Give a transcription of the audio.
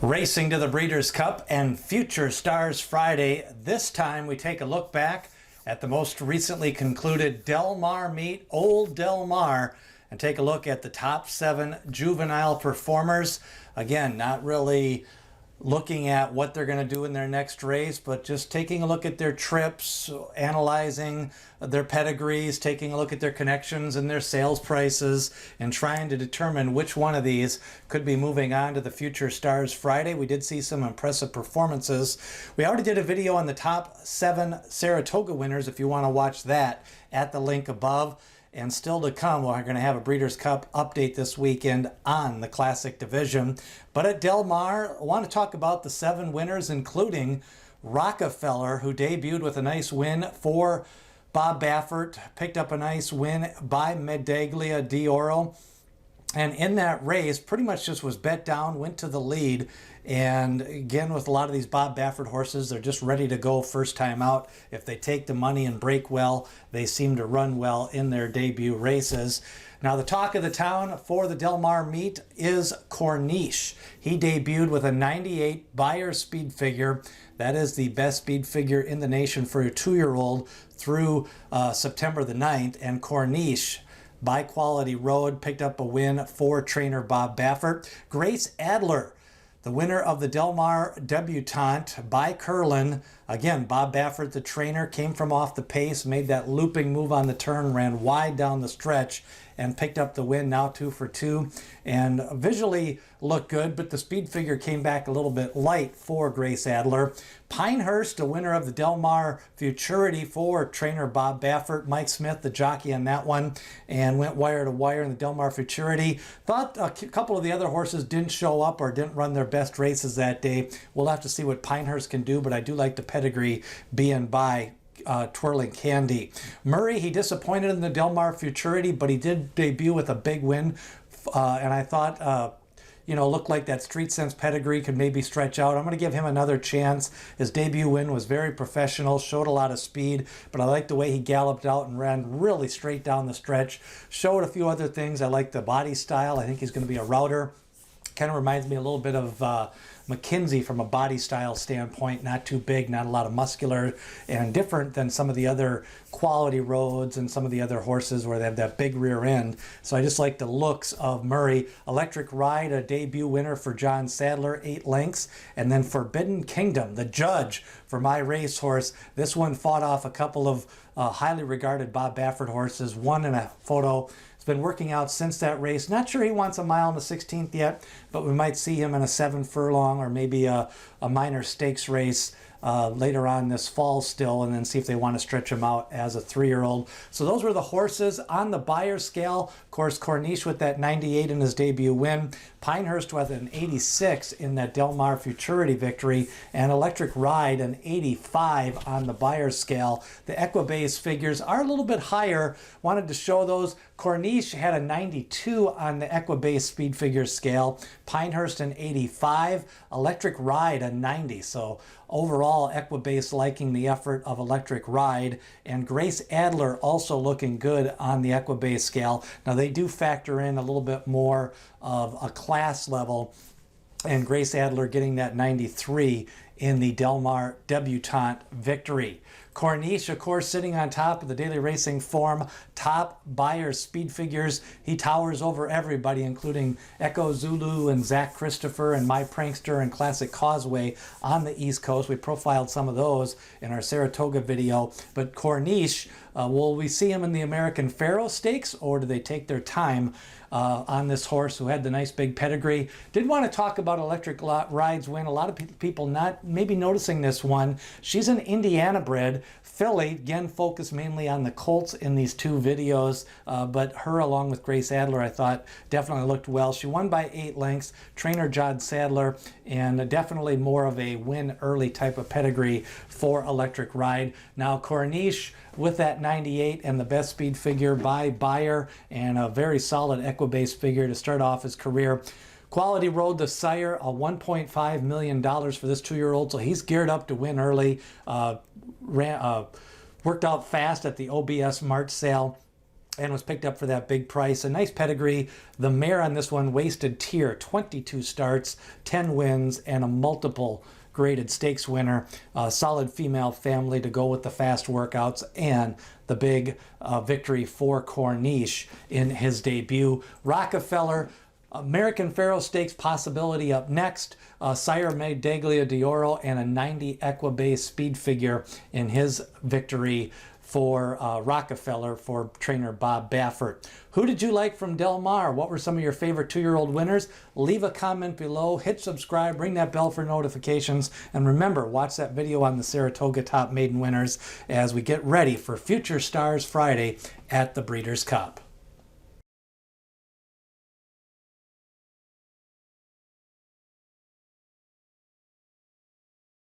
Racing to the Breeders' Cup and Future Stars Friday. This time we take a look back at the most recently concluded Del Mar meet, Old Del Mar, and take a look at the top 7 juvenile performers. Again, not really looking at what they're going to do in their next race, but just taking a look at their trips, analyzing their pedigrees, taking a look at their connections and their sales prices, and trying to determine which one of these could be moving on to the Future Stars Friday. We did see some impressive performances. We already did a video on the top 7 Saratoga winners if you want to watch that at the link above. And still to come, we're going to have a Breeders' Cup update this weekend on the Classic Division. But at Del Mar, I want to talk about the 7 winners, including Rockefeller, who debuted with a nice win for Bob Baffert, picked up a nice win by Medaglia d'Oro. And in that race, pretty much just was bet down, went to the lead. And again, with a lot of these Bob Baffert horses, they're just ready to go first time out. If they take the money and break well, they seem to run well in their debut races. Now, the talk of the town for the Del Mar meet is Corniche. He debuted with a 98 Beyer speed figure. That is the best speed figure in the nation for a 2-year-old through September the 9th. And Corniche, by Quality Road, picked up a win for trainer Bob Baffert. Grace Adler, the winner of the Del Mar debutante by Curlin. Again, Bob Baffert, the trainer, came from off the pace, made that looping move on the turn, ran wide down the stretch, and picked up the win, now 2 for 2. And visually looked good, but the speed figure came back a little bit light for Grace Adler. Pinehurst, the winner of the Del Mar Futurity for trainer Bob Baffert. Mike Smith, the jockey on that one, and went wire to wire in the Del Mar Futurity. Thought a couple of the other horses didn't show up or didn't run their best races that day. We'll have to see what Pinehurst can do, but I do like the pedigree being by Twirling Candy. Murray, he disappointed in the Del Mar Futurity, but he did debut with a big win, and I thought looked like that Street Sense pedigree could maybe stretch out. I'm going to give him another chance. His debut win was very professional, showed a lot of speed, but I like the way he galloped out and ran really straight down the stretch. Showed a few other things. I like the body style. I think he's going to be a router. Kind of reminds me a little bit of McKinsey from a body style standpoint. Not too big, not a lot of muscular, and different than some of the other Quality Roads and some of the other horses where they have that big rear end. So I just like the looks of Murray. Electric Ride, a debut winner for John Sadler, 8 lengths. And then Forbidden Kingdom, the judge for my racehorse. This one fought off a couple of highly regarded Bob Baffert horses, won in a photo. Been working out since that race. Not sure he wants a mile in the 16th yet, but we might see him in a 7 furlong or maybe a minor stakes race later on this fall still, and then see if they want to stretch him out as a 3-year-old. So those were the horses on the Beyer scale. Of course, Corniche with that 98 in his debut win. Pinehurst with an 86 in that Del Mar Futurity victory, and Electric Ride an 85 on the Beyer scale. The Equibase figures are a little bit higher. Wanted to show those. Corniche had a 92 on the Equibase speed figure scale. Pinehurst an 85. Electric Ride a 90. So overall, Equibase liking the effort of Electric Ride, and Grace Adler also looking good on the Equibase scale. Now they do factor in a little bit more of a class level, and Grace Adler getting that 93 in the Del Mar debutante victory. Corniche, of course, sitting on top of the daily racing form, top Beyer speed figures. He towers over everybody, including Echo Zulu and Zach Christopher and My Prankster and Classic Causeway on the East Coast. We profiled some of those in our Saratoga video. But Corniche, will we see him in the American Pharoah Stakes, or do they take their time on this horse who had the nice big pedigree? Did want to talk about Electric Ride's win. A lot of people not maybe noticing this one. She's an Indiana bred filly, again focused mainly on the colts in these 2 videos, but her along with Grace Adler I thought definitely looked well. She won by 8 lengths, trainer John Sadler, and definitely more of a win early type of pedigree for Electric Ride. Now Corniche with that 98 and the best speed figure by Beyer, and a very solid Equibase figure to start off his career. Quality Road, the sire, a $1.5 million for this 2-year-old, so he's geared up to win early. Worked out fast at the OBS March sale. and was picked up for that big price. A nice pedigree. The mare on this one, Wasted Tear, 22 starts, 10 wins, and a multiple graded stakes winner. Solid female family to go with the fast workouts, and the big victory for Corniche in his debut. Rockefeller, American Pharoah Stakes possibility up next. Sire Medaglia d'Oro and a 90 Equibase speed figure in his victory for Rockefeller for trainer Bob Baffert. Who did you like from Del Mar? What were some of your favorite 2-year-old winners? Leave a comment below, hit subscribe, ring that bell for notifications, and remember, watch that video on the Saratoga Top Maiden Winners as we get ready for Future Stars Friday at the Breeders' Cup.